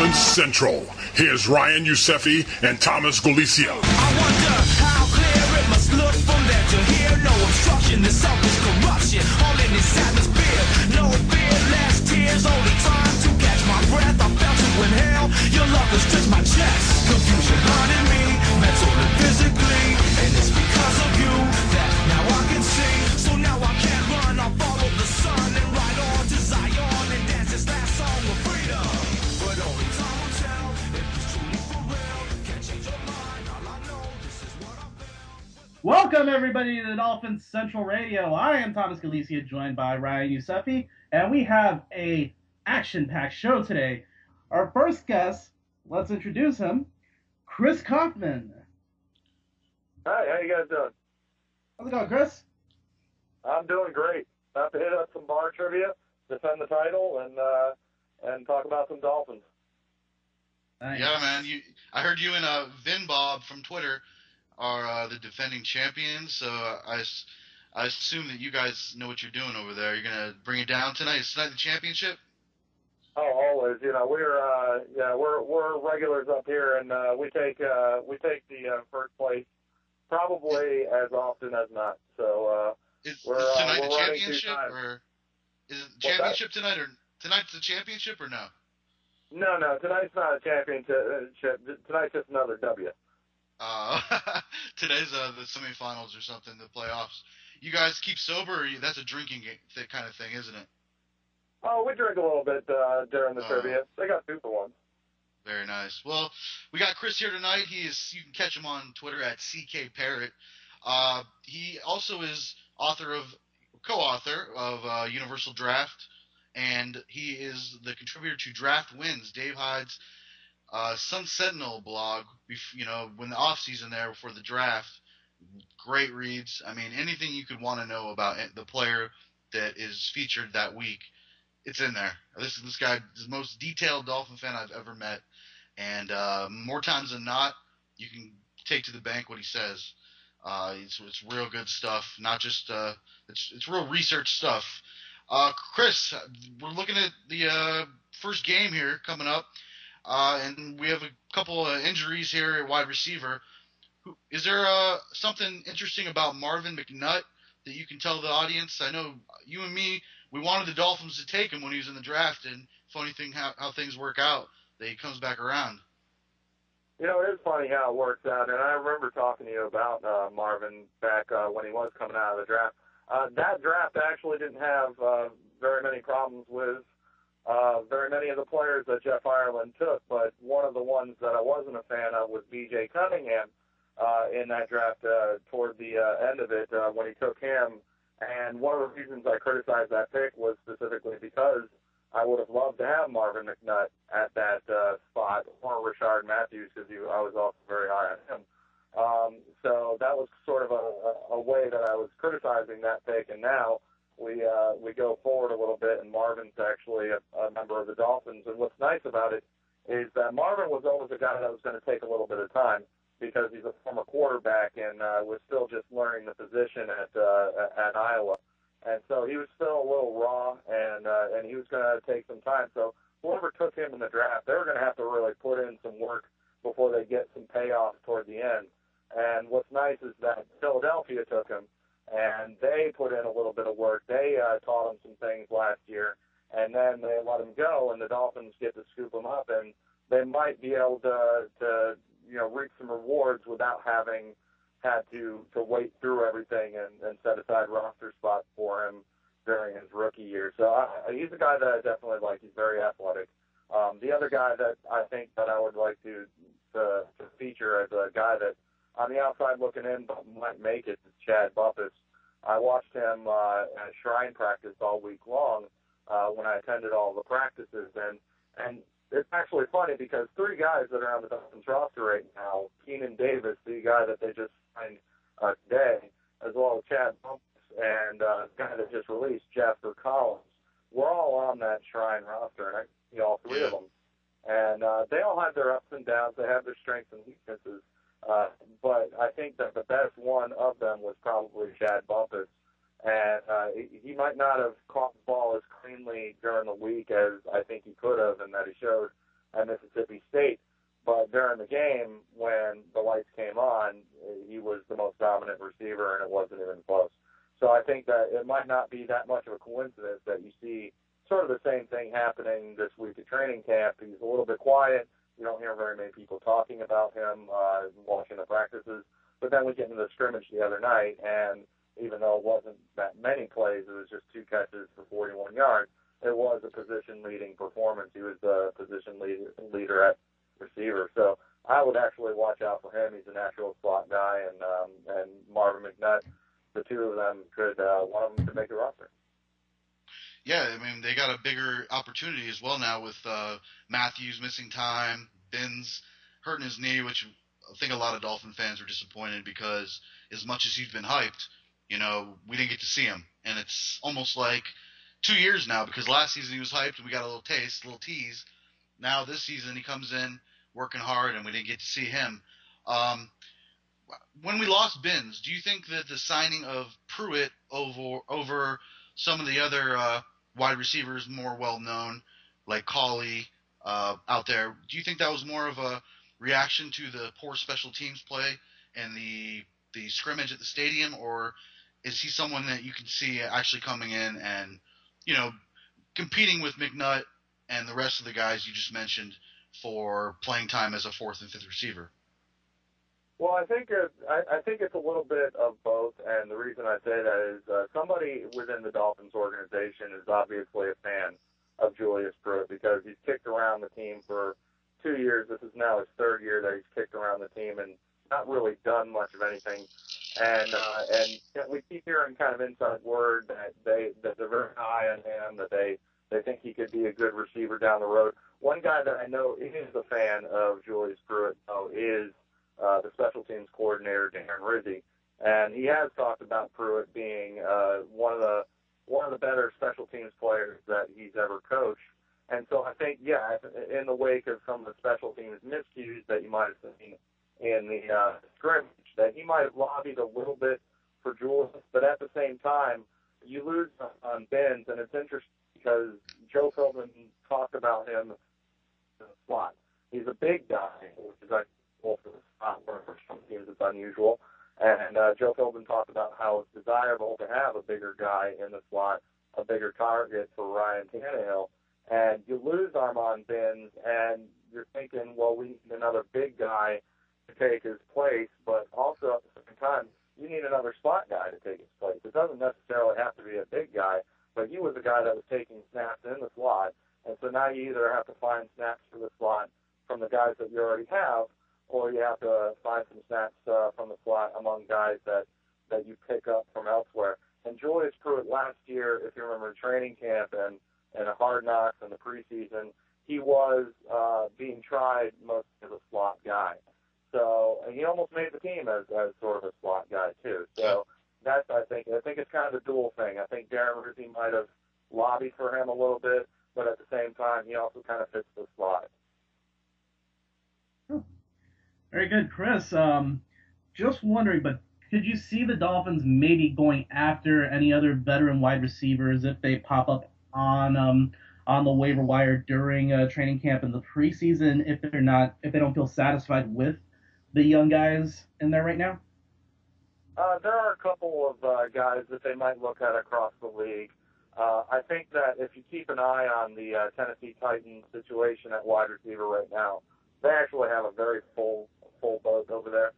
Dolphins Central. Here's Ryan Yousefi and Thomas Galicia. I wonder how clear it must look from there to here. No obstruction, the selfish corruption, all in this atmosphere. No fear, less tears, only time to catch my breath. I felt you inhale, your love has stretched my chest. Confusion burning me, mentally and physically. And it's because of you that now I can see. So now I can't run, I'll follow the sun and ride on to Zion and dance this last song of freedom. But only time will tell if it's truly for real. Can't change your mind, all I know, this is what I feel. Welcome, everybody, to the Dolphins Central Radio. I am Thomas Galicia, joined by Ryan Yousefi, and we have a action-packed show today. Our first guest, let's introduce him, Chris Kouffman. Hi, how you guys doing? How's it going, Chris? I'm doing great. About to hit up some bar trivia, defend the title, and talk about some Dolphins. Nice. Yeah, man. I heard you and Vin Bob from Twitter are the defending champions, so I assume that you guys know what you're doing over there. You're gonna bring it down tonight. Is tonight the championship? Oh, always. You know, we're regulars up here, and we take the first place probably as often as not. So Is we're tonight we're the running championship, 2 times. or is it the What's championship tonight, or tonight's the championship, or no? No, tonight's not a championship. Tonight's just another W. Today's the semifinals or something, the playoffs. You guys keep sober, or that's a drinking kind of thing, isn't it? Oh, we drink a little bit during the trivia. They got 2 for 1. Very nice. Well, we got Chris here tonight. You can catch him on Twitter at CKParrot. He also is co-author of Universal Draft, and he is the contributor to Draft Wins, Dave Hyde's Sentinel blog. When the off season there before the draft, great reads. I mean, anything you could want to know about the player that is featured that week, it's in there. This guy is the most detailed Dolphin fan I've ever met, and more times than not, you can take to the bank what he says. It's real good stuff. Not just it's real research stuff. Chris, we're looking at the first game here coming up, and we have a couple of injuries here at wide receiver. Is there something interesting about Marvin McNutt that you can tell the audience? I know you and me, we wanted the Dolphins to take him when he was in the draft, and funny thing how things work out, that he comes back around. You know, it is funny how it works out, and I remember talking to you about Marvin back when he was coming out of the draft. That draft actually didn't have very many problems with very many of the players that Jeff Ireland took, but one of the ones that I wasn't a fan of was B.J. Cunningham in that draft toward the end of it when he took him. And one of the reasons I criticized that pick was specifically because I would have loved to have Marvin McNutt at that spot, or Rashard Matthews, because I was also very high on him. So that was sort of a way that I was criticizing that pick, and now we go forward a little bit, and Marvin's actually a member of the Dolphins. And what's nice about it is that Marvin was always a guy that was going to take a little bit of time because he's a former quarterback and was still just learning the position at Iowa. And so he was still a little raw, and he was going to take some time. So whoever took him in the draft, they were going to have to really put in some work before they get some payoff toward the end. And what's nice is that Philadelphia took him, and they put in a little bit of work. They taught him some things last year, and then they let him go, and the Dolphins get to scoop him up, and they might be able to reap some rewards without having had to wait through everything and set aside roster spots for him during his rookie year. So he's a guy that I definitely like. He's very athletic. The other guy that I think that I would like to feature as a guy that on the outside looking in but might make it is Chad Bumpus. I watched him at Shrine practice all week long when I attended all the practices, and it's actually funny because 3 guys that are on the Dolphins roster right now, Keenan Davis, the guy that they just signed today, as well as Chad Bumpus and the guy that just released, Jasper Collins, we're all on that Shrine roster, and I see all 3 of them. And they all have their ups and downs. They have their strengths and weaknesses. But I think that the best one of them was probably Chad Bumpus. And he might not have caught the ball as cleanly during the week as I think he could have, and that he showed at Mississippi State. But during the game, when the lights came on, he was the most dominant receiver, and it wasn't even close. So I think that it might not be that much of a coincidence that you see sort of the same thing happening this week at training camp. He's a little bit quiet. You don't hear very many people talking about him, watching the practices. But then we get into the scrimmage the other night, and even though it wasn't that many plays, it was just 2 catches for 41 yards, it was a position-leading performance. He was the position leader at receiver. So I would actually watch out for him. He's a natural slot guy, and Marvin McNutt, the two of them could, one of them could make the roster. Yeah, I mean, they got a bigger opportunity as well now with Matthews missing time, Binns hurting his knee, which I think a lot of Dolphin fans are disappointed because as much as he's been hyped, you know, we didn't get to see him. And it's almost like 2 years now, because last season he was hyped and we got a little taste, a little tease. Now this season he comes in working hard and we didn't get to see him. When we lost Binns, do you think that the signing of Pruitt over some of the other wide receivers more well-known, like Cauley out there, do you think that was more of a reaction to the poor special teams play and the scrimmage at the stadium, or is he someone that you can see actually coming in and, you know, competing with McNutt and the rest of the guys you just mentioned for playing time as a 4th and 5th receiver? Well, I think it's a little bit of both, and the reason I say that is somebody within the Dolphins organization is obviously a fan of Julius Pruitt because he's kicked around the team for 2 years. This is now his 3rd year that he's kicked around the team and not really done much of anything. And we keep hearing kind of inside word that they're very high on him, that they think he could be a good receiver down the road. One guy that I know is a fan of Julius Pruitt, though, is the special teams coordinator, Darren Rizzi, and he has talked about Pruitt being one of the better special teams players that he's ever coached. And so I think, yeah, in the wake of some of the special teams miscues that you might have seen in the scrimmage, that he might have lobbied a little bit for Julius, but at the same time, you lose on Binns, and it's interesting because Joe Philbin talked about him in the slot. He's a big guy, which is unusual for the slot, where for some teams it's unusual. And Joe Philbin talked about how it's desirable to have a bigger guy in the slot, a bigger target for Ryan Tannehill. And you lose Armand Binns, and you're thinking, well, we need another big guy to take his place, but also at the same time, you need another slot guy to take his place. It doesn't necessarily have to be a big guy, but he was a guy that was taking snaps in the slot, and so now you either have to find snaps for the slot from the guys that you already have, or you have to find some snaps from the slot among guys that you pick up from elsewhere. And Julius Pruitt last year, if you remember, training camp and a Hard Knocks in the preseason, he was being tried most as a slot guy. So, and he almost made the team as sort of a slot guy too. So that's, I think it's kind of a dual thing. I think Darren Rizzi might have lobbied for him a little bit, but at the same time, he also kind of fits the slot. Very good, Chris. Just wondering, but could you see the Dolphins maybe going after any other veteran wide receivers if they pop up on the waiver wire during training camp in the preseason if they don't feel satisfied with the young guys in there right now? There are a couple of guys that they might look at across the league. I think that if you keep an eye on the Tennessee Titans situation at wide receiver right now, they actually have a very full boat over there.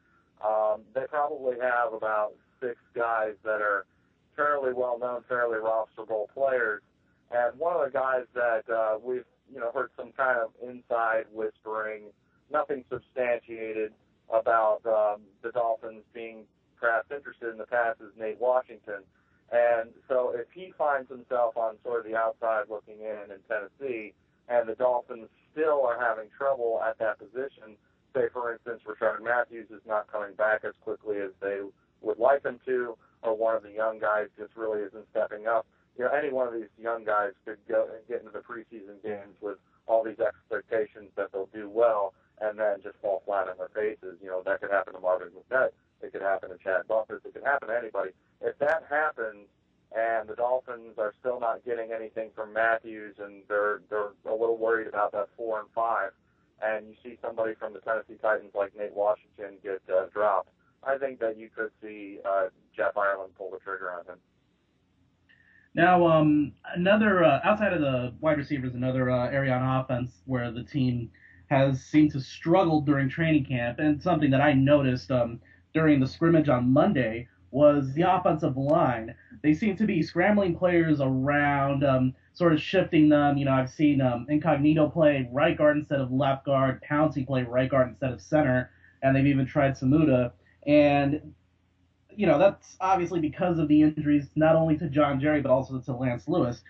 They probably have about 6 guys that are fairly well-known, fairly rosterable players. And one of the guys that we've heard some kind of inside whispering, nothing substantiated, about the Dolphins being perhaps interested in the past is Nate Washington. And so if he finds himself on sort of the outside looking in Tennessee, and the Dolphins still are having trouble at that position, say, for instance, Rashard Matthews is not coming back as quickly as they would like him to, or one of the young guys just really isn't stepping up, any one of these young guys could go and get into the preseason games with all these expectations that they'll do well and then just fall flat on their faces. That could happen to Marvin McNutt. It could happen to Chad Buffett. It could happen to anybody. If that happens and the Dolphins are still not getting anything from Matthews and they're a little worried about that 4 and 5, and you see somebody from the Tennessee Titans like Nate Washington get dropped, I think that you could see Jeff Ireland pull the trigger on him. Now, another outside of the wide receivers, another area on offense where the team has seemed to struggle during training camp, and something that I noticed during the scrimmage on Monday was the offensive line. They seem to be scrambling players around, sort of shifting them. You know, I've seen Incognito play right guard instead of left guard, Pouncey play right guard instead of center, and they've even tried Samuda. And you know, that's obviously because of the injuries, not only to John Jerry, but also to Lance Lewis.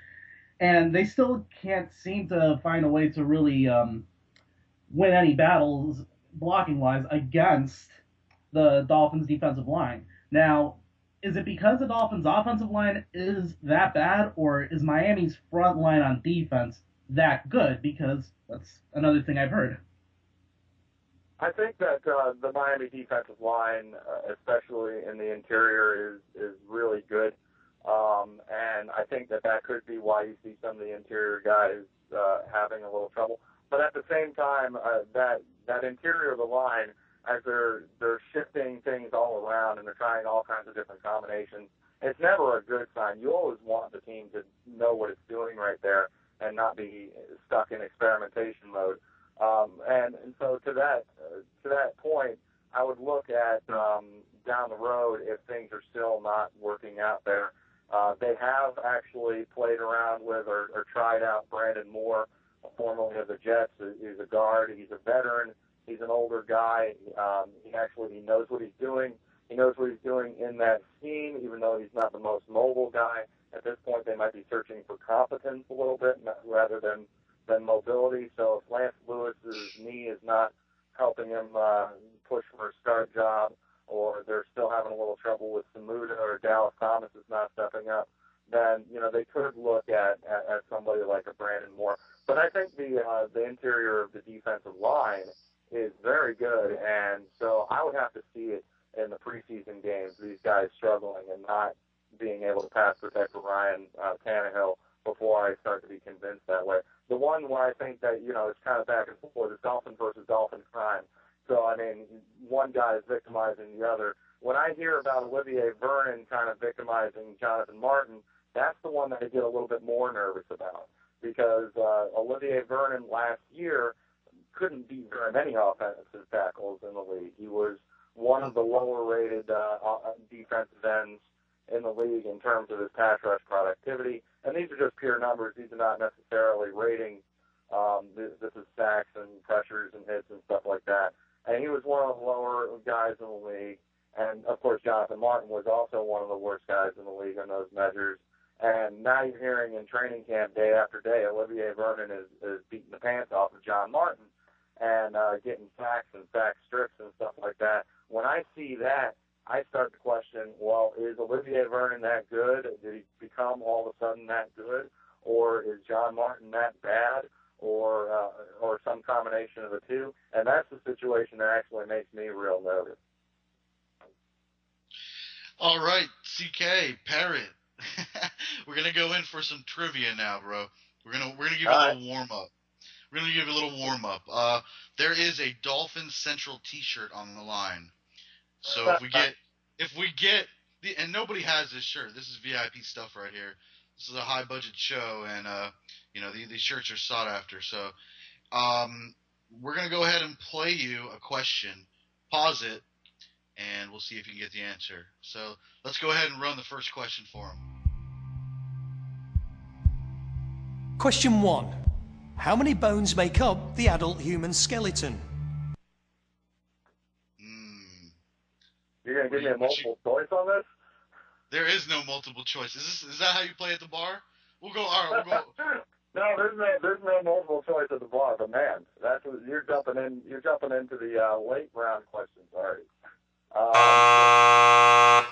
And they still can't seem to find a way to really win any battles, blocking-wise, against the Dolphins' defensive line. Now, is it because the Dolphins' offensive line is that bad, or is Miami's front line on defense that good? Because that's another thing I've heard. I think that the Miami defensive line, especially in the interior, is really good. And I think that could be why you see some of the interior guys having a little trouble. But at the same time, that interior of the line, as they're shifting things all around and they're trying all kinds of different combinations, it's never a good sign. You always want the team to know what it's doing right there and not be stuck in experimentation mode. And so to that point, I would look at down the road if things are still not working out there. They have actually played around with or tried out Brandon Moore, formerly of the Jets. He's a guard. He's a veteran. He's an older guy. He knows what he's doing. He knows what he's doing in that scheme, even though he's not the most mobile guy. At this point, they might be searching for competence a little bit rather than mobility. So if Lance Lewis's knee is not helping him push for a start job, or they're still having a little trouble with Samuda, or Dallas Thomas is not stepping up, then they could look at somebody like a Brandon Moore. But I think the interior of the defensive line is very good, and so I would have to see it in the preseason games, these guys struggling and not being able to pass protect for Ryan Tannehill before I start to be convinced that way. The one where I think that, it's kind of back and forth is Dolphins versus Dolphins crime. So, I mean, one guy is victimizing the other. When I hear about Olivier Vernon kind of victimizing Jonathan Martin, that's the one that I get a little bit more nervous about, because Olivier Vernon last year couldn't beat very many offensive tackles in the league. He was one of the lower-rated defensive ends in the league in terms of his pass rush productivity. And these are just pure numbers. These are not necessarily rating. This is sacks and pressures and hits and stuff like that. And he was one of the lower guys in the league. And, of course, Jonathan Martin was also one of the worst guys in the league on those measures. And now you're hearing in training camp day after day, Olivier Vernon is beating the pants off of John Martin and getting sacks and sack strips and stuff like that. When I see that, I start to question, well, is Olivier Vernon that good? Did he become all of a sudden that good? Or is John Martin that bad? Or some combination of the two? And that's the situation that actually makes me real nervous. All right, CK, Parrot. We're going to go in for some trivia now, bro. We're gonna give you a little warm-up. We're going to give you a little warm-up. There is a Dolphins Central T-shirt on the line. So if we get and nobody has this shirt. This is VIP stuff right here. This is a high budget show, and these shirts are sought after. So we're gonna go ahead and play you a question. Pause it, and we'll see if you can get the answer. So let's go ahead and run the first question for him. Question 1. How many bones make up the adult human skeleton? You're going to give me a multiple choice on this? There is no multiple choice. Is that how you play at the bar? We'll go. No, there's no multiple choice at the bar. But man, you're jumping in. You're jumping into the late round questions. Sorry. I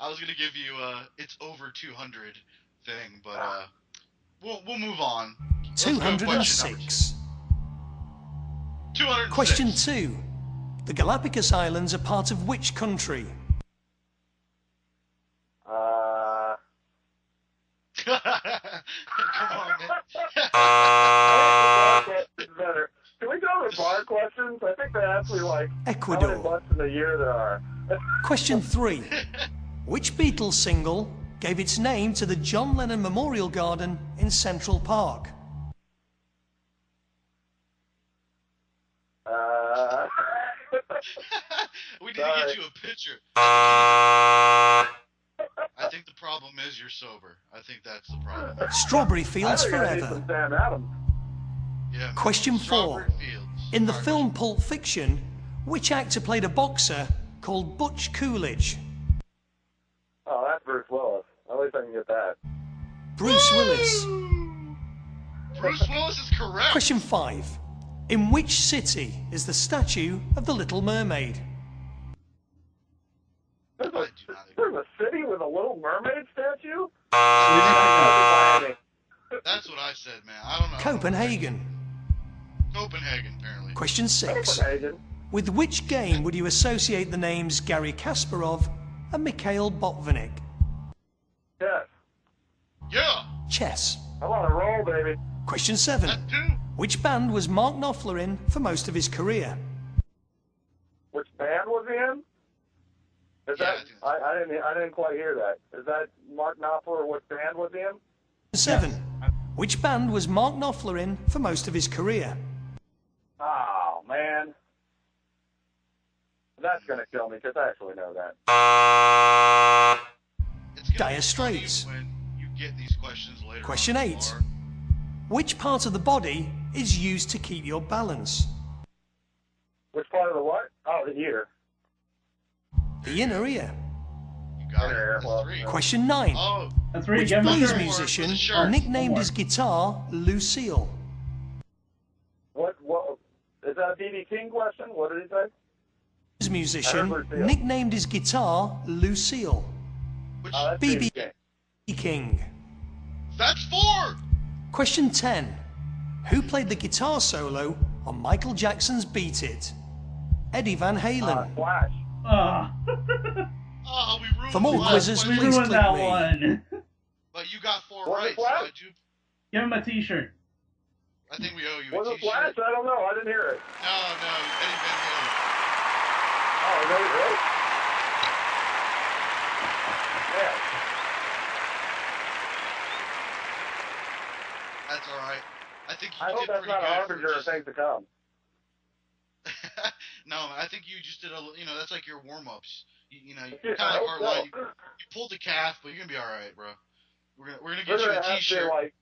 was gonna give you it's over 200 thing, but we'll move on. 206. 206. Question 2. The Galapagos Islands are part of which country? Come on, man. to ask me, like, how many Ecuador. months in the year there are. Question 3. Which Beatles single gave its name to the John Lennon Memorial Garden in Central Park? We need to get you a picture. I think the problem is you're sober. I think that's the problem. Strawberry I Fields think I need Forever. some Sam Adams. Yeah. Question 4. Strawberry Fields. In the All right, film Pulp Fiction, which actor played a boxer called Butch Coolidge? Oh, that's Bruce Willis. At least I can get that. Bruce Willis. Bruce Willis is correct. Question 5. In which city is the statue of the Little Mermaid? There's I do not agree. a city with a Little Mermaid statue? That's what I said, man. I don't know. Copenhagen. Copenhagen, apparently. Question 6. Copenhagen. With which game would you associate the names Gary Kasparov and Mikhail Botvinnik? Yes. Yeah. Chess. I'm on a roll, baby. Question 7. That too. Which band was Mark Knopfler in for most of his career? Which band was he in? Is Yeah, that I didn't quite hear that. Is that Mark Knopfler or what band was he in? 7. Which band was Mark Knopfler in for most of his career? Oh, man. That's going to kill me because I actually know that. It's gonna Dire be Straits. funny when you get these questions later. Question on 8. or- Which part of the body is used to keep your balance? Which part of the what? Oh, the ear. The inner ear. You got it. Yeah, That's well, 3. Question 9. Oh, That's where you Which get my blues shirt. musician With a shirt. nicknamed One his guitar Lucille? What is that a B.B. King question? What did he say? Blues musician Lucille. nicknamed his guitar Lucille. which, Oh, that's B.B. King. King. that's 4. Question 10. Who played the guitar solo on Michael Jackson's Beat It? Eddie Van Halen. Flash. Ah. Oh, we ruined For more the last quizzes, question. please ruined click that me. one. But you got 4 Was it right. So Flash? I do- Give him a T-shirt. I think we owe you Was a it Flash? T-shirt. I don't know. I didn't hear it. No, Eddie Van Halen. Oh, really? Yeah. That's all right. I think you I hope did that's pretty not a good. harbinger of things to come. No, I think you just did that's like your warm-ups. You know, Yeah, kind I of hope like so. Hardline. You pulled the calf, but you're gonna be all right, bro. We're gonna We're get you gonna a have to, T-shirt. like,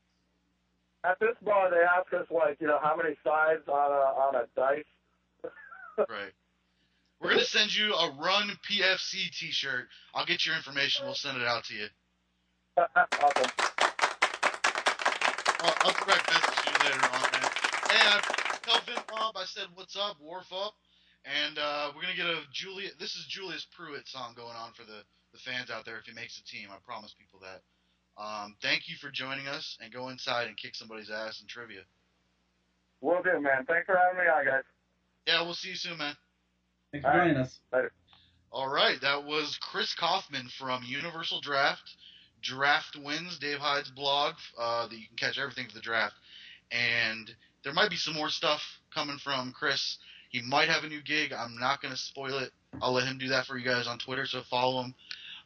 at this bar, they ask us, like, how many sides on a dice. Right. We're gonna send you a Run PFC T-shirt. I'll get your information. We'll send it out to you. Awesome. I'll correct message you later on, man. Hey, tell Vin Bob I said what's up, Wharf up, and we're gonna get a This is Julius Pruitt song going on for the fans out there if he makes the team. I promise people that. Thank you for joining us, and go inside and kick somebody's ass in trivia. Will do, man. Thanks for having me on, guys. Yeah, we'll see you soon, man. Thanks for joining us. Later. All right, that was Chris Kouffman from Universal Draft. Draft Wins, Dave Hyde's blog, that you can catch everything for the draft. And there might be some more stuff coming from Chris. He might have a new gig. I'm not going to spoil it. I'll let him do that for you guys on Twitter, so follow him.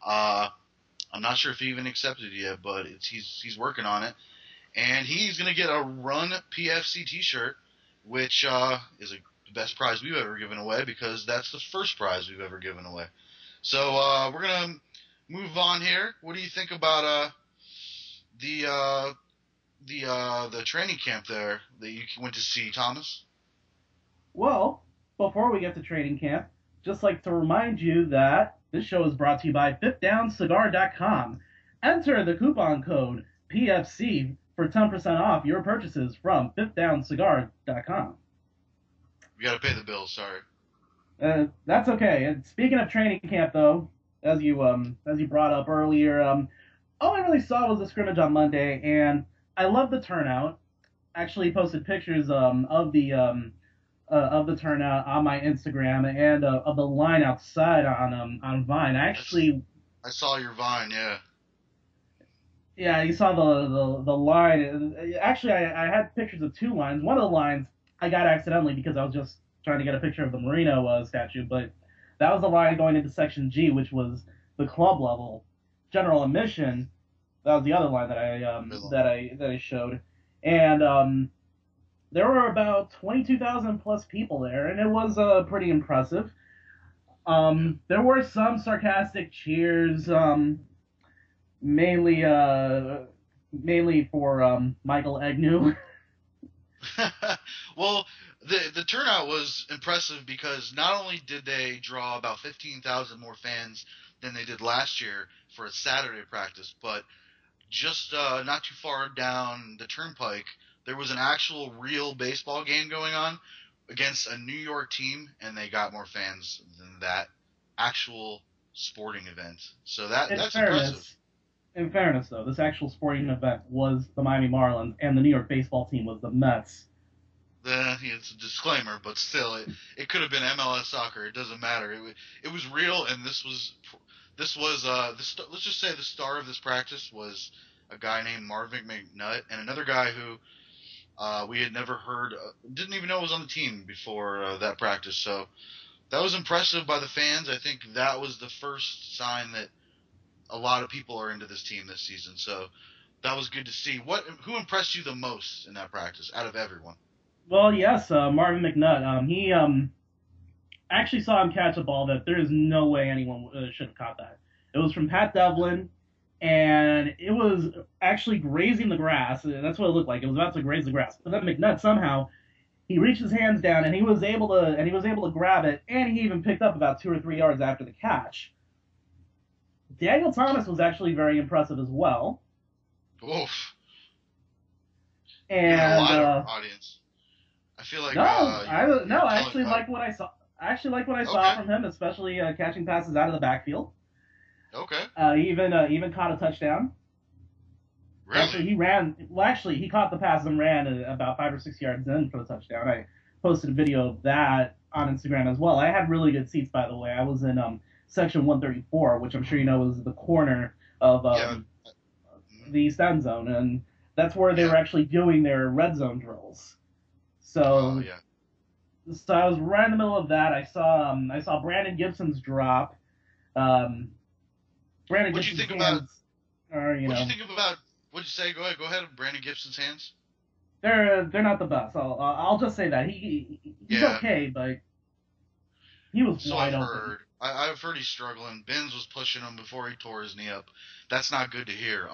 I'm not sure if he even accepted it yet, but he's working on it. And he's going to get a Run PFC T-shirt, which is the best prize we've ever given away because that's the first prize we've ever given away. So we're going to move on here. What do you think about the training camp there that you went to see, Thomas? Well, before we get to training camp, just like to remind you that this show is brought to you by FifthDownCigar.com. Enter the coupon code PFC for 10% off your purchases from FifthDownCigar.com. We got to pay the bills, sorry. That's okay. And speaking of training camp, though, as you brought up earlier, all I really saw was the scrimmage on Monday, and I love the turnout. Actually, posted pictures of the turnout on my Instagram and of the line outside on Vine. I saw your Vine, yeah. Yeah, you saw the line. Actually, I had pictures of two lines. One of the lines I got accidentally because I was just trying to get a picture of the Marino statue, but that was the line going into Section G, which was the club level. General admission, that was the other line that I showed. And there were about 22,000 plus people there, and it was pretty impressive. There were some sarcastic cheers, mainly for Michael Agnew. Well, the turnout was impressive because not only did they draw about 15,000 more fans than they did last year for a Saturday practice, but just not too far down the turnpike, there was an actual real baseball game going on against a New York team, and they got more fans than that actual sporting event. So that's impressive. In fairness, though, this actual sporting event was the Miami Marlins, and the New York baseball team was the Mets. It's a disclaimer, but still, it could have been MLS soccer. It doesn't matter. It was real, and this was let's just say the star of this practice was a guy named Marvin McNutt, and another guy who we had never heard, didn't even know was on the team before that practice. So that was impressive by the fans. I think that was the first sign that a lot of people are into this team this season. So that was good to see. Who impressed you the most in that practice out of everyone? Well, yes, Marvin McNutt. He actually saw him catch a ball that there is no way anyone should have caught that. It was from Pat Devlin, and it was actually grazing the grass. That's what it looked like. It was about to graze the grass. But then McNutt somehow he reached his hands down and he was able to grab it, and he even picked up about 2 or 3 yards after the catch. Daniel Thomas was actually very impressive as well. Oof. And a lot of audience. I feel like I actually like what I saw. I actually like what I saw from him, especially catching passes out of the backfield. Okay. He even caught a touchdown. Really? Actually, he caught the pass and ran about 5 or 6 yards in for the touchdown. I posted a video of that on Instagram as well. I had really good seats, by the way. I was in section 134, which I'm sure you know is the corner of the East End zone, and that's where they were actually doing their red zone drills. So, so I was right in the middle of that. I saw Brandon Gibson's drop. Brandon Gibson's hands are, you know. What'd you think about? What'd you say? Go ahead. Brandon Gibson's hands. They're not the best. I'll just say that he's okay, but he was wide open. I've heard he's struggling. Benz was pushing him before he tore his knee up. That's not good to hear.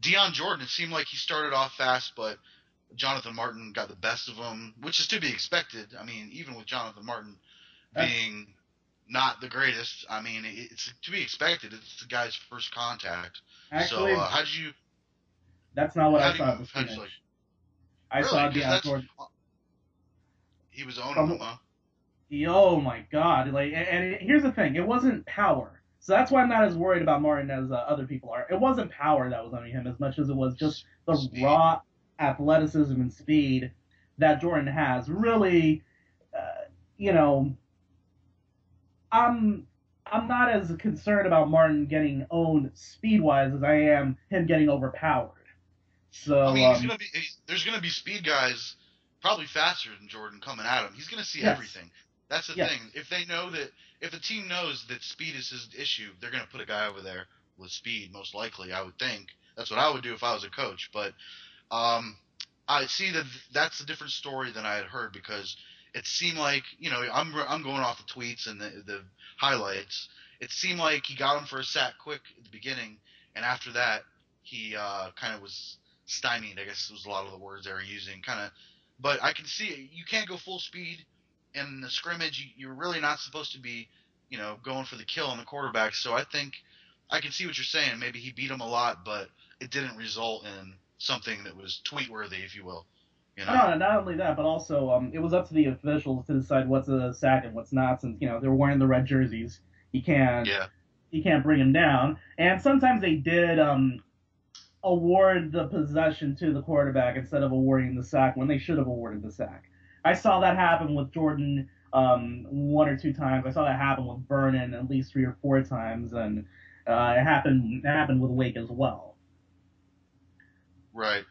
Deion Jordan, it seemed like he started off fast, but Jonathan Martin got the best of him, which is to be expected. I mean, even with Jonathan Martin being not the greatest, I mean, it's to be expected. It's the guy's first contact. Actually, so how did you? That's not what I saw at the finish. I saw Deion Jordan. He was owning him, huh? Oh my God! And here's the thing: it wasn't power. So that's why I'm not as worried about Martin as other people are. It wasn't power that was owning him as much as it was just the speed. Raw athleticism and speed that Jordan has. Really, I'm not as concerned about Martin getting owned speed-wise as I am him getting overpowered. So I mean, there's gonna be speed guys probably faster than Jordan coming at him. He's gonna see everything. That's the thing. If the team knows that speed is his issue, they're gonna put a guy over there with speed, most likely. I would think that's what I would do if I was a coach. But I see that's a different story than I had heard, because it seemed like, I'm going off the tweets and the highlights. It seemed like he got him for a sack quick at the beginning, and after that he kind of was stymied, I guess was a lot of the words they were using. But I can see you can't go full speed in the scrimmage. You're really not supposed to be, going for the kill on the quarterback. So I think I can see what you're saying. Maybe he beat him a lot, but it didn't result in something that was tweet-worthy, if you will. No, not only that, but also it was up to the officials to decide what's a sack and what's not, since they're wearing the red jerseys. You can't bring them down. And sometimes they did award the possession to the quarterback instead of awarding the sack when they should have awarded the sack. I saw that happen with Jordan 1 or 2 times. I saw that happen with Vernon at least 3 or 4 times, and it happened with Wake as well. Right.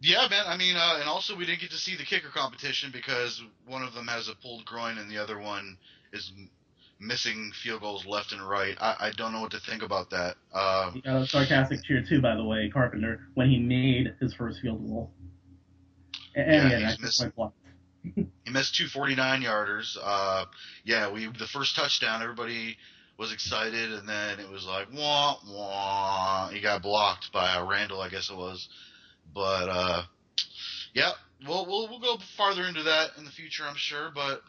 Yeah, man. I mean, and also we didn't get to see the kicker competition because one of them has a pulled groin and the other one is missing field goals left and right. I don't know what to think about that. He got a sarcastic cheer too, by the way, Carpenter, when he made his first field goal. And Yeah, he had he's an missing. extra point block. He missed 2 49-yarders. The first touchdown, everybody was excited, and then it was like wah wah. He got blocked by Randall, I guess it was. But yeah, we'll go farther into that in the future, I'm sure. But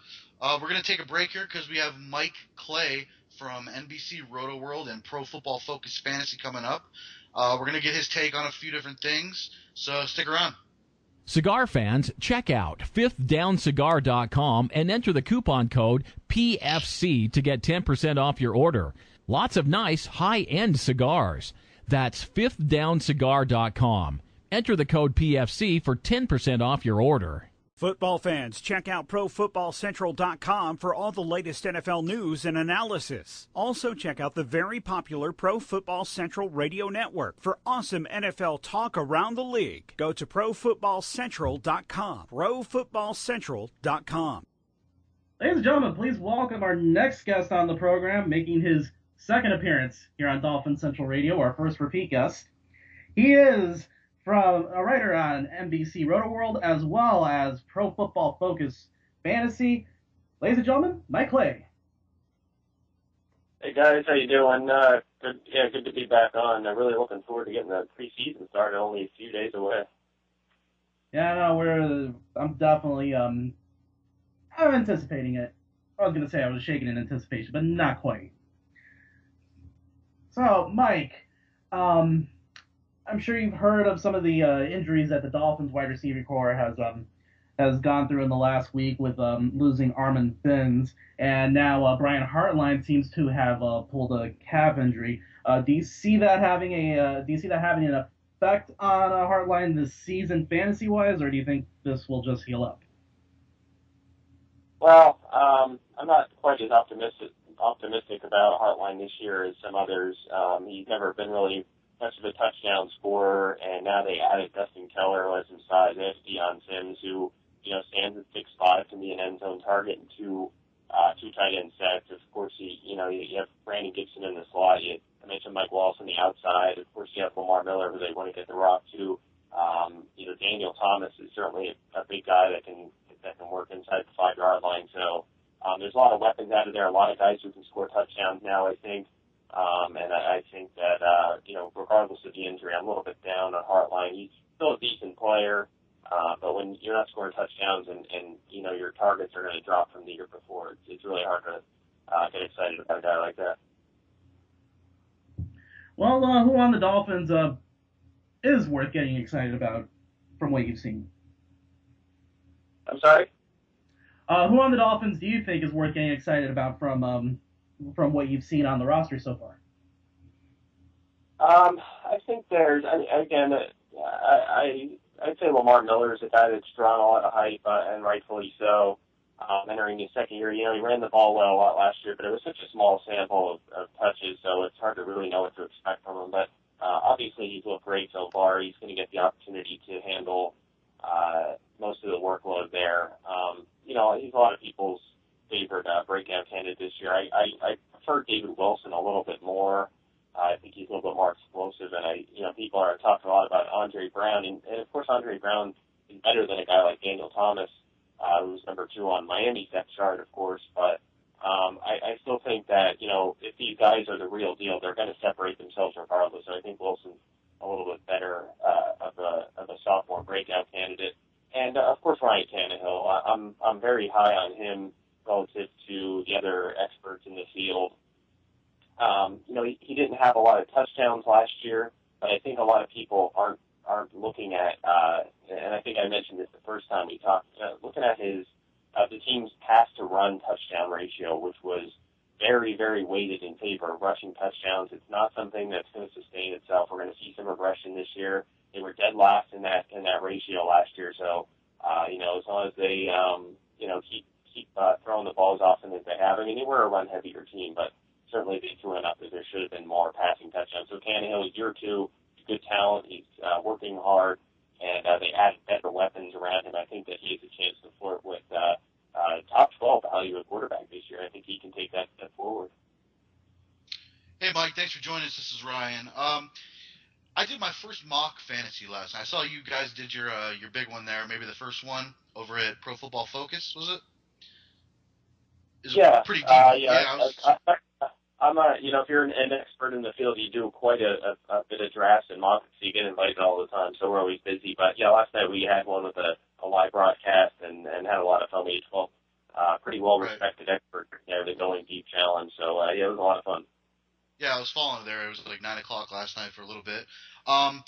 we're gonna take a break here because we have Mike Clay from NBC Roto World and Pro Football Focus Fantasy coming up. We're gonna get his take on a few different things, so stick around. Cigar fans, check out fifthdowncigar.com and enter the coupon code PFC to get 10% off your order. Lots of nice high-end cigars. That's fifthdowncigar.com. Enter the code PFC for 10% off your order. Football fans, check out ProFootballCentral.com for all the latest NFL news and analysis. Also, check out the very popular Pro Football Central Radio Network for awesome NFL talk around the league. Go to ProFootballCentral.com. ProFootballCentral.com. Ladies and gentlemen, please welcome our next guest on the program, making his second appearance here on Dolphins Central Radio, our first repeat guest. He is from a writer on NBC Roto World as well as Pro Football Focus Fantasy. Ladies and gentlemen, Mike Clay. Hey guys, how you doing? Good to be back on. I'm really looking forward to getting the preseason started. Only a few days away. Yeah, no, I'm definitely I'm anticipating it. I was gonna say I was shaking in anticipation, but not quite. So, Mike, I'm sure you've heard of some of the injuries that the Dolphins wide receiver corps has gone through in the last week with losing Armin Fins, and now Brian Hartline seems to have pulled a calf injury. Do you see that having an effect on Hartline this season fantasy wise, or do you think this will just heal up? Well, I'm not quite as optimistic about Hartline this year as some others. He's never been really much of a touchdown scorer, and now they added Dustin Keller, who has some size. They have Deion Sims, who stands at 6'5", can be an end zone target, and two tight end sets. Of course, you have Brandon Gibson in the slot. I mentioned Mike Wallace on the outside. Of course, you have Lamar Miller, who they want to get the rock to. Daniel Thomas is certainly a big guy that can work inside the 5-yard line. So there's a lot of weapons out of there. A lot of guys who can score touchdowns now, I think. And I think that, regardless of the injury, I'm a little bit down on Hartline. He's still a decent player, but when you're not scoring touchdowns and your targets are going to drop from the year before, it's really hard to get excited about a guy like that. Well, who on the Dolphins is worth getting excited about from what you've seen? I'm sorry? Who on the Dolphins do you think is worth getting excited about from what you've seen on the roster so far? I think I'd say Lamar Miller is a guy that's drawn a lot of hype, and rightfully so. Entering his second year, he ran the ball well a lot last year, but it was such a small sample of touches, so it's hard to really know what to expect from him. But obviously, he's looked great so far. He's going to get the opportunity to handle most of the workload there. He's a lot of people's favorite breakout candidate this year. I prefer David Wilson a little bit more. I think he's a little bit more explosive, and people are talking a lot about Andre Brown, and of course Andre Brown is better than a guy like Daniel Thomas, who's number 2 on Miami's depth chart, of course. But I still think that if these guys are the real deal, they're going to separate themselves regardless. So I think Wilson's a little bit better of a sophomore breakout candidate, and of course Ryan Tannehill. I'm very high on him relative to the other experts in the field. He didn't have a lot of touchdowns last year, but I think a lot of people aren't looking at, and I think I mentioned this the first time we talked, looking at the team's pass-to-run touchdown ratio, which was very, very weighted in favor of rushing touchdowns. It's not something that's going to sustain itself. We're going to see some regression this year. They were dead last in that ratio last year, so as long as they keep throwing the balls often as they have. I mean, they were a run-heavier team, but certainly they threw enough that there should have been more passing touchdowns. So Tannehill is year 2, good talent. He's working hard, and they added Hey, Mike, thanks for joining us. This is Ryan. I did my first mock fantasy last night. I saw you guys did your big one there, maybe the first one over at ProFootballFocus, was it? Yeah. Pretty deep. I'm if you're an expert in the field, you do quite a bit of drafts and mocks, so you get invited all the time, so we're always busy. But yeah, last night we had one with a live broadcast and had a lot of fun. We had 12 pretty well-respected experts there, the Going Deep Challenge, so yeah, it was a lot of fun. Yeah, I was following there. It was like 9 o'clock last night for a little bit. I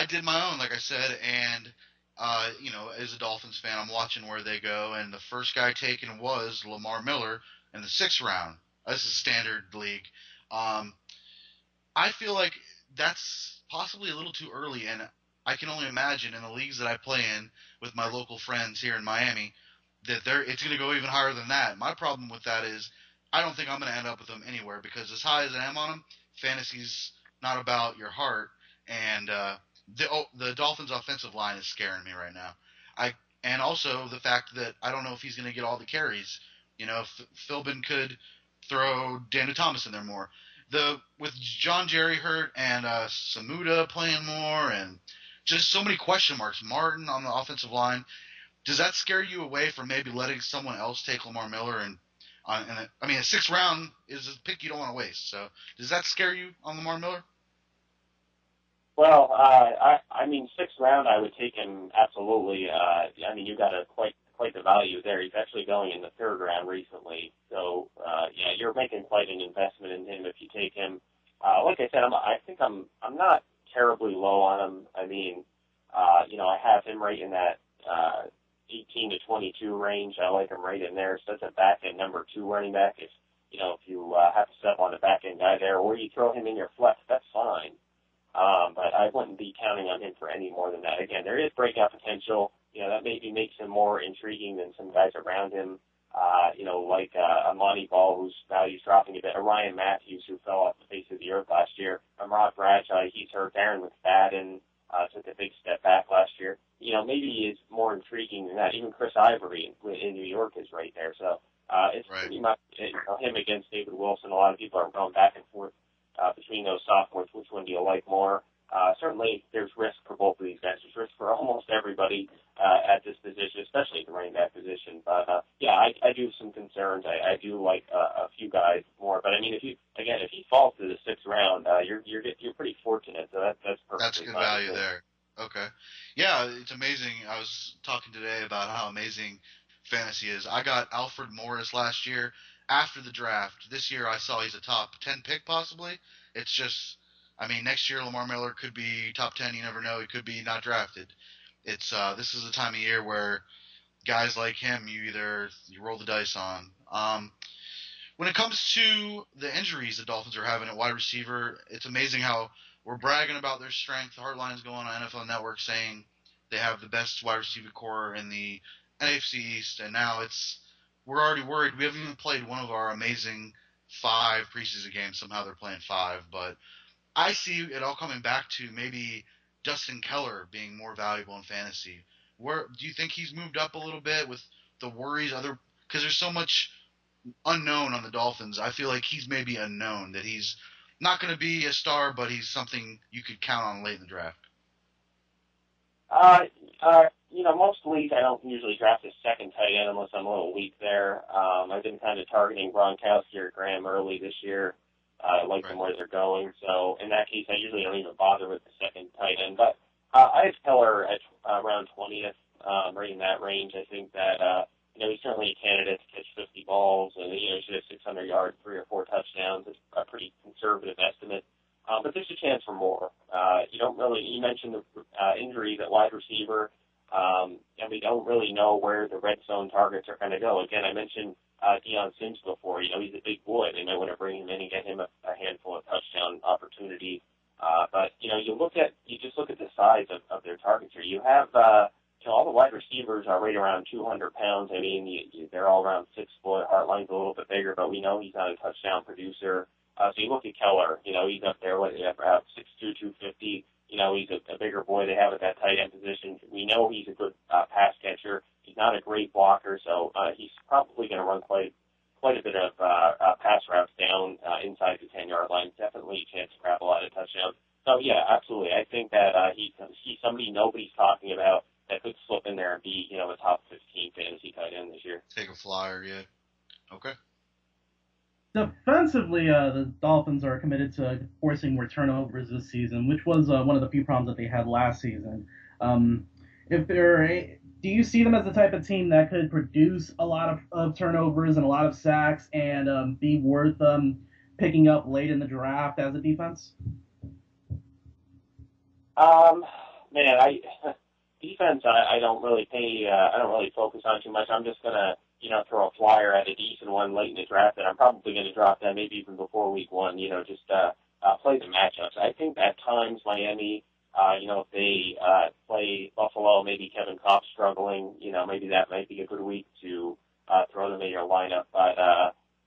did my own, like I said, and, as a Dolphins fan, I'm watching where they go, and the first guy taken was Lamar Miller in the 6th round. This is a standard league. I feel like that's possibly a little too early, and I can only imagine in the leagues that I play in with my local friends here in Miami that it's going to go even higher than that. My problem with that is I don't think I'm going to end up with them anywhere because as high as I am on them, fantasy's not about your heart, and the Dolphins' offensive line is scaring me right now. And also the fact that I don't know if he's going to get all the carries. Philbin could throw Daniel Thomas in there more. With John Jerry hurt and Samuda playing more and just so many question marks, Martin on the offensive line, does that scare you away from maybe letting someone else take Lamar Miller? A 6th round is a pick you don't want to waste. So does that scare you on Lamar Miller? Well, 6th round, I would take him absolutely. You got quite the value there. He's actually going in the 3rd round recently. So, you're making quite an investment in him if you take him. Like I said, I'm not terribly low on him. I have him right in that 18 to 22 range. I like him right in there. So that's a back end number 2 running back. If you have to step on a back end guy there, or you throw him in your flex, that's fine. But I wouldn't be counting on him for any more than that. Again, there is breakout potential. That maybe makes him more intriguing than some guys around him. Like a Monty Ball, whose value's dropping a bit. A Ryan Matthews, who fell off the face of the earth last year. Rod Bradshaw, he's hurt. Darren McFadden took a big step back last year. Maybe he is more intriguing than that. Even Chris Ivory in New York is right there. So it's pretty much him against David Wilson. A lot of people are going back and forth between those sophomores. Which one do you like more? Certainly, there's risk for both of these guys. There's risk for almost everybody at this position, especially the running back position. But I do have some concerns. I do like a few guys more. But if he falls to the 6th round, you're pretty fortunate. So that's perfectly That's good value there. Okay. Yeah, it's amazing. I was talking today about how amazing fantasy is. I got Alfred Morris last year after the draft. This year I saw he's a top 10 pick possibly. It's just, next year Lamar Miller could be top 10. You never know. He could be not drafted. It's this is a time of year where guys like him, you roll the dice on. When it comes to the injuries the Dolphins are having at wide receiver, it's amazing how we're bragging about their strength. The Heartline's going on NFL Network saying they have the best wide receiver core in the NFC East, and now we're already worried. We haven't even played one of our amazing 5 preseason games. Somehow they're playing 5, but I see it all coming back to maybe Dustin Keller being more valuable in fantasy. Where do you think he's moved up a little bit with the worries? Because there's so much unknown on the Dolphins. I feel like he's maybe unknown, that he's not going to be a star, but he's something you could count on late in the draft. Most leagues I don't usually draft a 2nd tight end unless I'm a little weak there. I've been kind of targeting Gronkowski or Graham early this year. I like them where they're going. So in that case, I usually don't even bother with the 2nd tight end. But I have Keller at around 20th, right in that range. I think that he's certainly a candidate to catch 50 balls, and he should have 600 yards, 3 or 4 touchdowns. It's a pretty conservative estimate. But there's a chance for more. You mentioned the injuries at wide receiver, and we don't really know where the red zone targets are going to go. Again, I mentioned Deion Sims before. He's a big boy. They might want to bring him in and get him a handful of touchdown opportunity. But you just look at the size of their targets here. You have all the wide receivers are right around 200 pounds. They're all around 6 foot. Hartline's a little bit bigger, but we know he's not a touchdown producer. So you look at Keller, he's up there with about 6'2", 250. He's a bigger boy they have at that tight end position. We know he's a good pass catcher. He's not a great blocker, so he's probably going to run quite a bit of pass routes down inside the 10-yard line. Definitely So, yeah, absolutely. I think that he's somebody nobody's talking about that could slip in there and be, a top 15 fantasy tight end this year. Take a flyer, yeah. Okay. Defensively, the Dolphins are committed to forcing more turnovers this season, which was one of the few problems that they had last season. Do you see them as the type of team that could produce a lot of turnovers and a lot of sacks and be worth picking up late in the draft as a defense? Defense, I don't really focus on too much. I'm just gonna, throw a flyer at a decent one late in the draft that I'm probably going to drop that maybe even before week one. Just play the matchups. I think at times Miami, if they play Buffalo, maybe Kevin Kopp's struggling, maybe that might be a good week to throw them in your lineup. But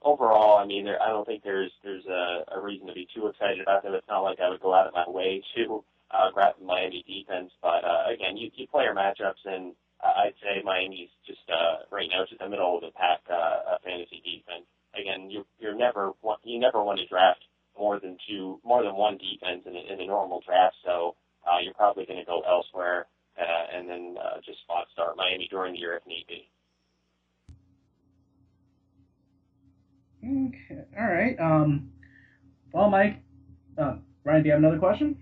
overall, I don't think there's a reason to be too excited about them. It's not like I would go out of my way to grab the Miami defense. But again, you play your matchups, and I'd say Miami's just right now just the middle of the pack fantasy defense. Again, you never want to draft more than one defense in a normal draft. So you're probably going to go elsewhere and then just spot start Miami during the year if need be. Okay. All right. Well, Mike, Ryan, do you have another question?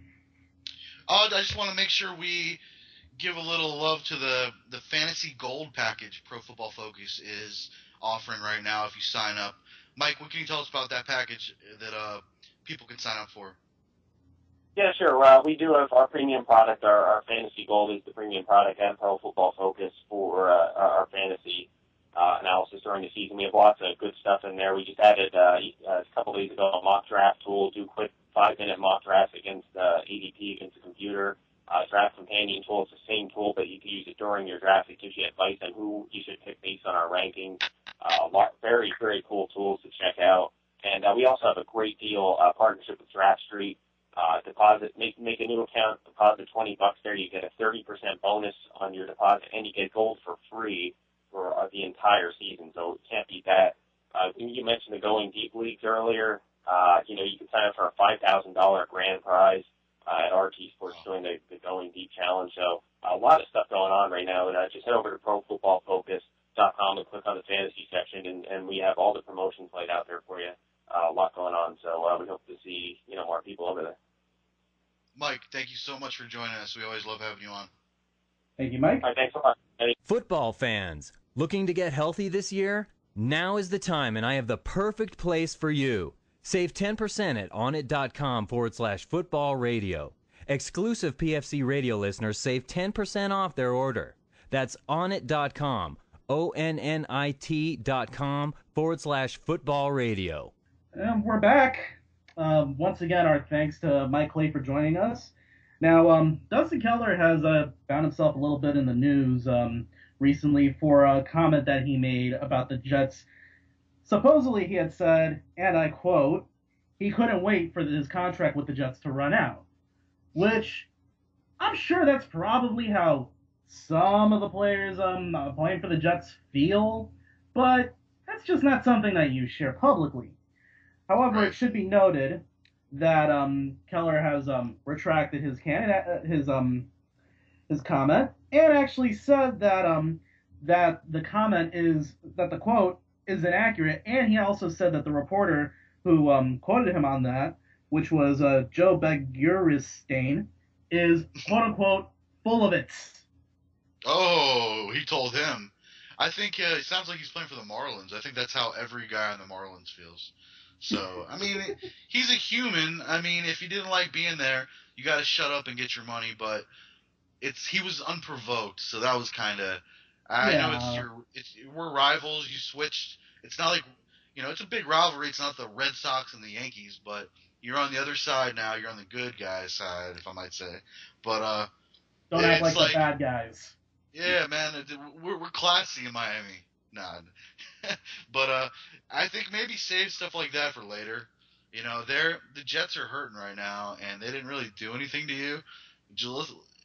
I just want to make sure we give a little love to the Fantasy Gold package Pro Football Focus is offering right now if you sign up. Mike, what can you tell us about that package that people can sign up for? Yeah, sure. We do have our premium product. Our Fantasy Gold is the premium product at Pro Football Focus for our fantasy analysis during the season. We have lots of good stuff in there. We just added a couple days ago a mock draft tool. Do quick 5-minute mock drafts against ADP, against the computer. Draft companion tool. It's the same tool, but you can use it during your draft. It gives you advice on who you should pick based on our rankings. Very, very cool tools to check out. And we also have a great deal partnership with Draft Street. Make a new account, deposit $20 there. You get a 30% bonus on your deposit, and you get gold for free for the entire season. So it can't beat that. You mentioned the Going Deep leagues earlier. You can sign up for a $5,000 grand prize at RT Sports doing the Going Deep Challenge. So a lot of stuff going on right now. And just head over to ProFootballFocus.com and click on the fantasy section, and we have all the promotions laid out there for you. A lot going on. So we hope to see more people over there. Mike, thank you so much for joining us. We always love having you on. Thank you, Mike. All right, thanks so much. Football fans, looking to get healthy this year? Now is the time, and I have the perfect place for you. Save 10% at onit.com/football radio. Exclusive PFC radio listeners save 10% off their order. That's onit.com, ONNIT.com/football radio. And we're back. Once again, our thanks to Mike Clay for joining us. Now, Dustin Keller has found himself a little bit in the news recently for a comment that he made about the Jets. Supposedly, he had said, and I quote, he couldn't wait for his contract with the Jets to run out, which I'm sure that's probably how some of the players playing for the Jets feel, but that's just not something that you share publicly. However, it should be noted that Keller has retracted his comment and actually said that that the comment is that the quote is inaccurate, and he also said that the reporter who quoted him on that, which was Joe Beguristain, is quote unquote full of it. Oh, he told him. I think it sounds like he's playing for the Marlins. I think that's how every guy on the Marlins feels. So, he's a human. If you didn't like being there, you got to shut up and get your money. But he was unprovoked, so that was kind of. I know we're rivals. You switched. It's not like it's a big rivalry. It's not the Red Sox and the Yankees, but you're on the other side now. You're on the good guys' side, if I might say. But don't act like the bad guys. Yeah, man, we're classy in Miami. Nah. But I think maybe save stuff like that for later. The Jets are hurting right now, and they didn't really do anything to you.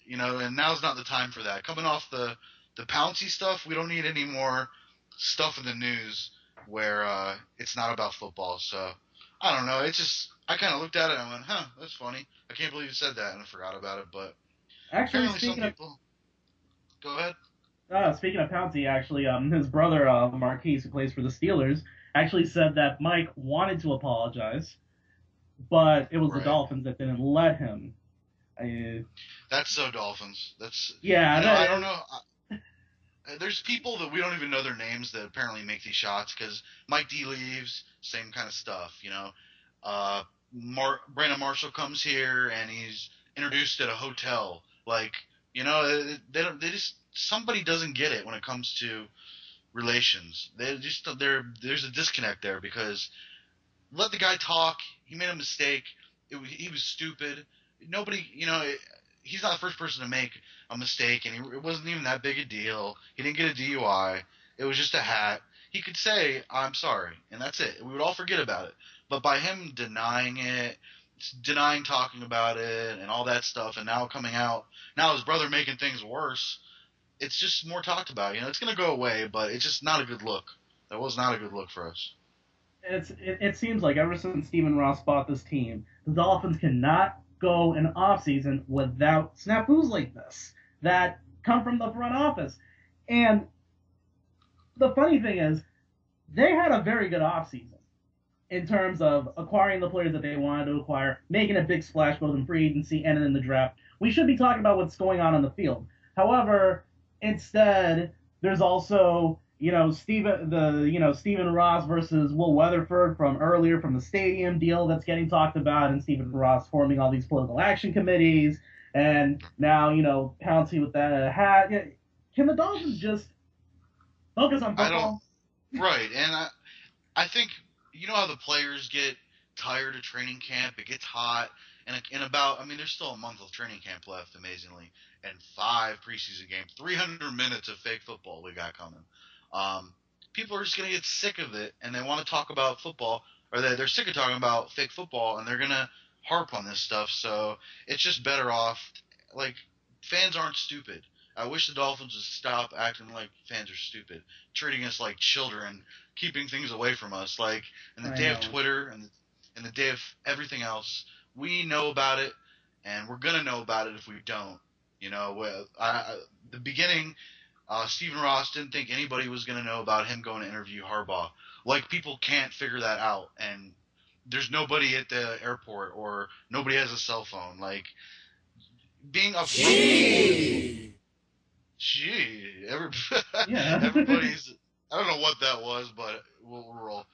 And now's not the time for that. Coming off the Pouncy stuff, we don't need any more stuff in the news where it's not about football. So I don't know. I kind of looked at it and I went, huh, that's funny. I can't believe you said that, and I forgot about it. But Actually, apparently some people. Go ahead. Speaking of Pouncey, actually, his brother Marquise, who plays for the Steelers, actually said that Mike wanted to apologize, but it was the Dolphins that didn't let him. That's so Dolphins. That's yeah. I don't know. There's people that we don't even know their names that apparently make these shots because Mike D leaves, same kind of stuff. Brandon Marshall comes here and he's introduced at a hotel. Like, they just somebody doesn't get it when it comes to relations. There's a disconnect there because let the guy talk. He made a mistake. He was stupid. Nobody, he's not the first person to make a mistake, and it wasn't even that big a deal. He didn't get a DUI. It was just a hat. He could say, I'm sorry, and that's it. We would all forget about it. But by him denying it, denying talking about it, and all that stuff, and now coming out, now his brother making things worse, it's just more talked about. It's going to go away, but it's just not a good look. That was not a good look for us. It seems like ever since Stephen Ross bought this team, the Dolphins cannot go an offseason without snafus like this that come from the front office. And the funny thing is, they had a very good offseason in terms of acquiring the players that they wanted to acquire, making a big splash both in free agency and in the draft. We should be talking about what's going on the field. However, instead, there's also Stephen Ross versus Will Weatherford from earlier from the stadium deal that's getting talked about, and Stephen Ross forming all these political action committees, and now Pouncey with that hat. Can the Dolphins just focus on football? Right, and I think how the players get tired of training camp. It gets hot, and there's still a month of training camp left, amazingly, and 5 preseason games, 300 minutes of fake football we got coming. People are just going to get sick of it, and they want to talk about football, or they're sick of talking about fake football, and they're going to harp on this stuff. So it's just better off. Like, fans aren't stupid. I wish the Dolphins would stop acting like fans are stupid, treating us like children, keeping things away from us. Like, in the day of Twitter and the day of everything else, we know about it, and we're going to know about it if we don't. The beginning, Stephen Ross didn't think anybody was going to know about him going to interview Harbaugh. Like, people can't figure that out, and there's nobody at the airport, or nobody has a cell phone. Like, being upfront. Everybody's. I don't know what that was, but we'll roll.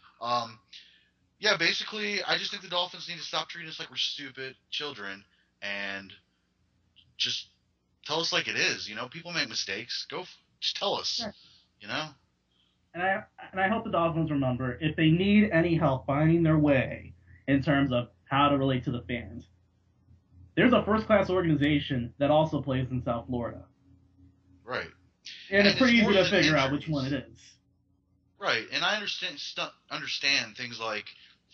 Basically, I just think the Dolphins need to stop treating us like we're stupid children and just tell us like it is. People make mistakes. Just tell us. Sure. And I hope the Dolphins remember, if they need any help finding their way in terms of how to relate to the fans, there's a first-class organization that also plays in South Florida. Right. And it's pretty easy to figure out which one it is. Right, and I understand things like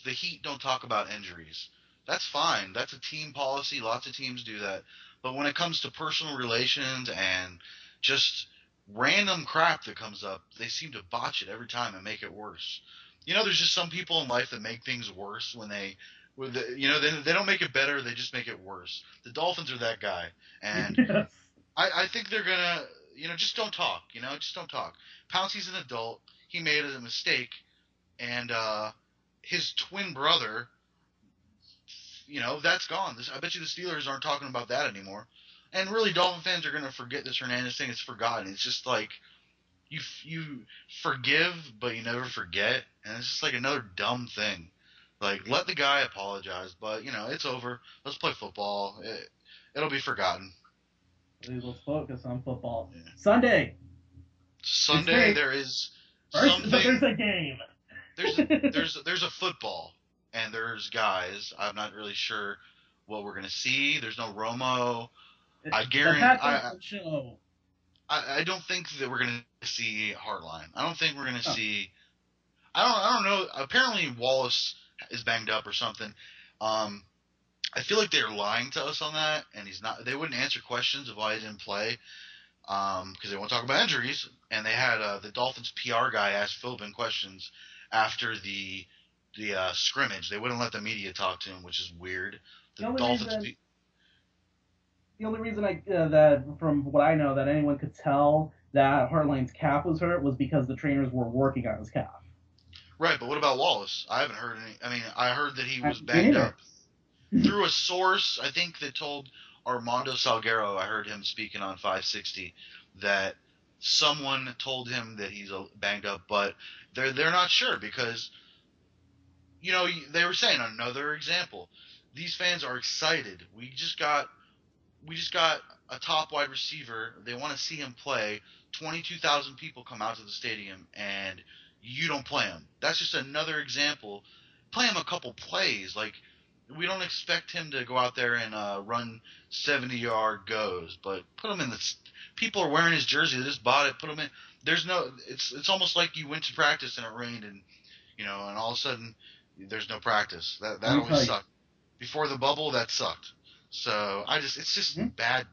the Heat don't talk about injuries. That's fine. That's a team policy. Lots of teams do that. But when it comes to personal relations and just random crap that comes up, they seem to botch it every time and make it worse. There's just some people in life that make things worse when they don't make it better. They just make it worse. The Dolphins are that guy, and yes. I think they're gonna, just don't talk. Just don't talk. Pouncey's an adult. He made a mistake, and his twin brother, that's gone. I bet you the Steelers aren't talking about that anymore. And really, Dolphin fans are gonna forget this Hernandez thing. It's forgotten. It's just like you forgive, but you never forget, and it's just like another dumb thing. Like, let the guy apologize, but it's over. Let's play football. It'll be forgotten. Let's focus on football. Yeah. Sunday there is something. There's a game. There's a football, and there's guys. I'm not really sure what we're gonna see. There's no Romo. I guarantee. I don't think that we're gonna see Hartline. I don't think we're gonna see. I don't know. Apparently Wallace is banged up or something. I feel like they're lying to us on that, and he's not. They wouldn't answer questions of why he didn't play, because they won't talk about injuries. And they had the Dolphins PR guy ask Philbin questions after the scrimmage. They wouldn't let the media talk to him, which is weird. The only reason that, from what I know, that anyone could tell that Hartline's calf was hurt was because the trainers were working on his calf. Right, but what about Wallace? I haven't heard any. I mean, I heard that he was banged up. Through a source, I think, that told Armando Salguero, I heard him speaking on 560, that someone told him that he's banged up, but they're not sure because, they were saying, another example, these fans are excited. We just got a top wide receiver. They want to see him play. 22,000 people come out to the stadium, and you don't play him. That's just another example. Play him a couple plays. Like, we don't expect him to go out there and run 70-yard goes, but put him in the – people are wearing his jersey. They just bought it. Put him in. There's no – it's almost like you went to practice and it rained and, and all of a sudden there's no practice. That always sucked. Before the bubble, that sucked. So it's just bad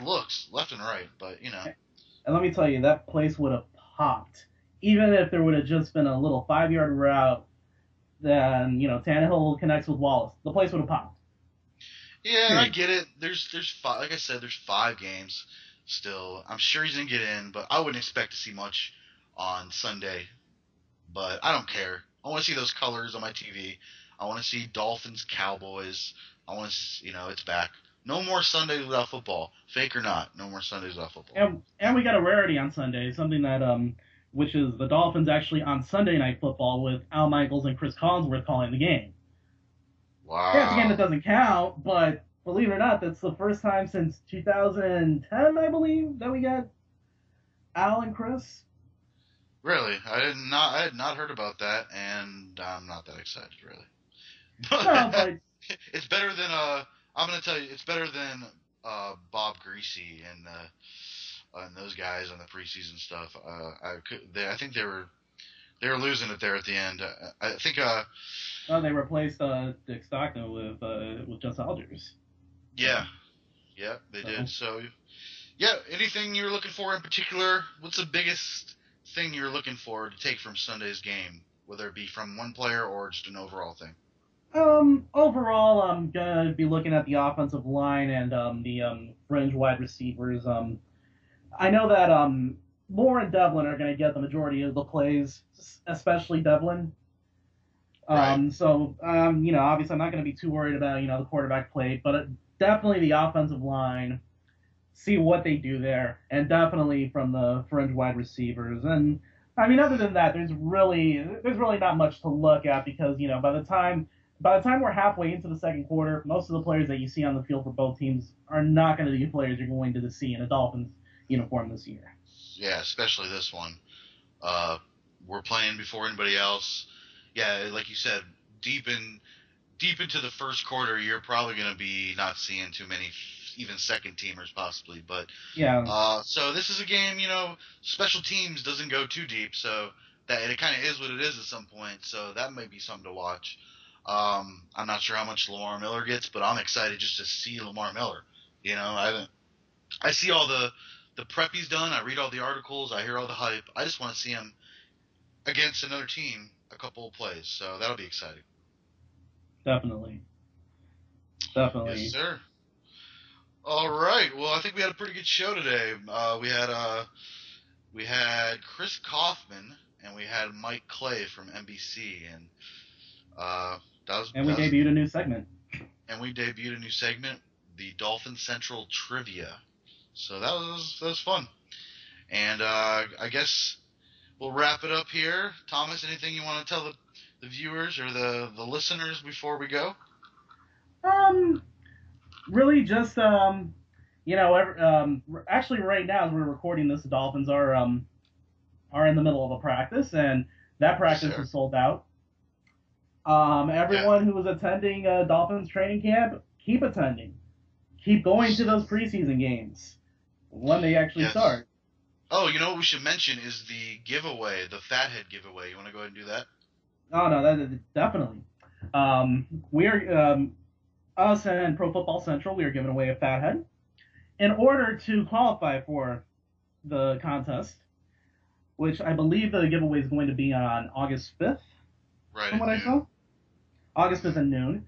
looks left and right, but And let me tell you, that place would have popped. Even if there would have just been a little 5-yard route, then, Tannehill connects with Wallace. The place would have popped. Yeah, I get it. There's five, like I said, there's 5 games still. I'm sure he's going to get in, but I wouldn't expect to see much on Sunday. But I don't care. I want to see those colors on my TV. I want to see Dolphins, Cowboys. I want to, it's back. No more Sundays without football. Fake or not, no more Sundays without football. And we got a rarity on Sunday, something that, which is the Dolphins actually on Sunday Night Football with Al Michaels and Chris Collinsworth calling the game. Wow. Yeah, it's a game that doesn't count, but believe it or not, that's the first time since 2010, I believe, that we got Al and Chris. Really? I had not heard about that, and I'm not that excited, really. No, but it's better than I'm going to tell you, it's better than Bob Greasy and those guys on the preseason stuff. I think they were losing it there at the end. I think they replaced Dick Stockton with Just Algiers. Yeah, they did. So, yeah, anything you're looking for in particular? What's the biggest thing you're looking for to take from Sunday's game, whether it be from one player or just an overall thing? Overall, I'm going to be looking at the offensive line and the fringe wide receivers. I know that Moore and Devlin are going to get the majority of the plays, especially Devlin. Right. So, obviously I'm not going to be too worried about, the quarterback play, but definitely the offensive line, see what they do there, and definitely from the fringe wide receivers. And, other than that, there's really not much to look at because, by the time we're halfway into the second quarter, most of the players that you see on the field for both teams are not going to be players you're going to see in a Dolphins uniform this year. Yeah, especially this one. We're playing before anybody else. Yeah, like you said, deep into the first quarter, you're probably going to be not seeing too many, even second teamers possibly. But yeah. So this is a game, special teams doesn't go too deep, so that it kind of is what it is at some point. So that might be something to watch. I'm not sure how much Lamar Miller gets, but I'm excited just to see Lamar Miller. I see all the prep he's done. I read all the articles. I hear all the hype. I just want to see him against another team a couple of plays. So that'll be exciting. Definitely. Yes, sir. All right. Well, I think we had a pretty good show today. We had Chris Kouffman and we had Mike Clay from NBC, and we debuted a new segment. The Dolphins Central Trivia. So that was fun. And I guess we'll wrap it up here. Thomas, anything you want to tell the viewers or the listeners before we go? Really just actually right now as we're recording this, the Dolphins are in the middle of a practice, and that practice is sold out. Everyone who was attending Dolphins training camp, keep attending. Keep going to those preseason games when they actually start. Oh, what we should mention is the giveaway, the Fathead giveaway. You want to go ahead and do that? Oh, no, that definitely. We're us and Pro Football Central, we are giving away a Fathead. In order to qualify for the contest, which I believe the giveaway is going to be on August 5th, Right. From what I saw. August 5th at noon.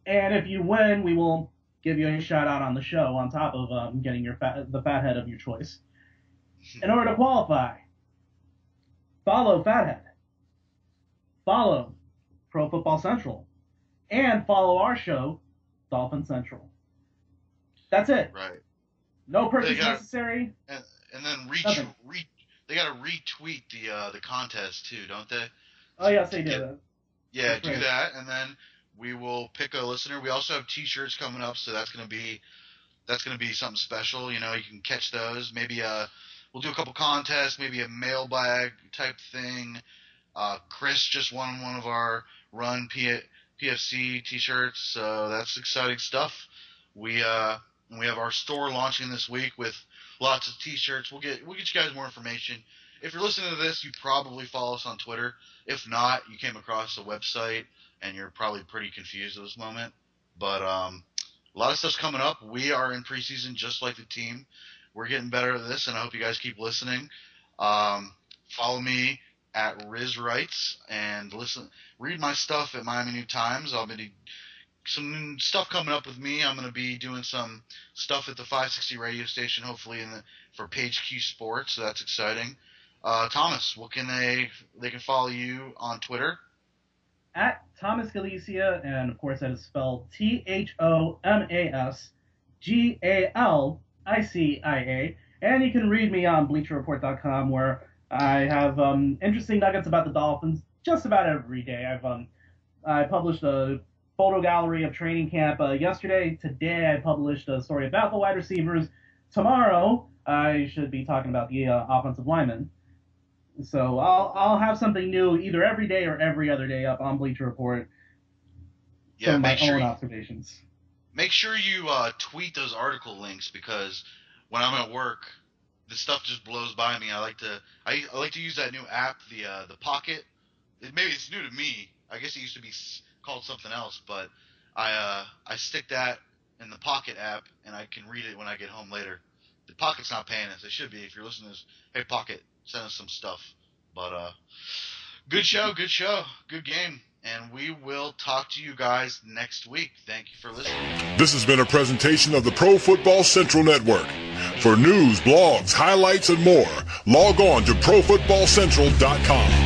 And if you win, we will give you a shout out on the show on top of getting the fathead of your choice. In order to qualify, follow Fathead, follow Pro Football Central, and follow our show, Dolphins Central. That's it. Right. No purchase necessary. And then they got to retweet the contest too, don't they? Oh yes, they do. Yeah, do that, and then we will pick a listener. We also have T-shirts coming up, so that's gonna be something special. You know, you can catch those. Maybe we'll do a couple contests, maybe a mailbag type thing. Chris just won one of our Run PFC T-shirts, so that's exciting stuff. We have our store launching this week with lots of T-shirts. We'll get you guys more information. If you're listening to this, you probably follow us on Twitter. If not, you came across the website and you're probably pretty confused at this moment. But a lot of stuff's coming up. We are in preseason just like the team. We're getting better at this, and I hope you guys keep listening. Follow me at RizWrites and read my stuff at Miami New Times. I'll be some stuff coming up with me. I'm going to be doing some stuff at the 560 radio station, hopefully for Page Q Sports, so that's exciting. Thomas, what can they can follow you on Twitter? At Thomas Galicia, and of course that is spelled ThomasGalicia, and you can read me on BleacherReport.com, where I have interesting nuggets about the Dolphins just about every day. I published a photo gallery of training camp yesterday. Today I published a story about the wide receivers. Tomorrow I should be talking about the offensive linemen. So I'll have something new either every day or every other day up on Bleacher Report. Yeah, my own observations. Make sure you tweet those article links, because when I'm at work, this stuff just blows by me. I like to use that new app, the Pocket. Maybe it's new to me. I guess it used to be called something else, but I stick that in the Pocket app, and I can read it when I get home later. The Pocket's not paying us. They should be. If you're listening to this, hey, Pocket, send us some stuff. But good show, good game, and we will talk to you guys next week. Thank you for listening. This has been a presentation of the Pro Football Central Network. For news, blogs, highlights, and more, log on to ProFootballCentral.com.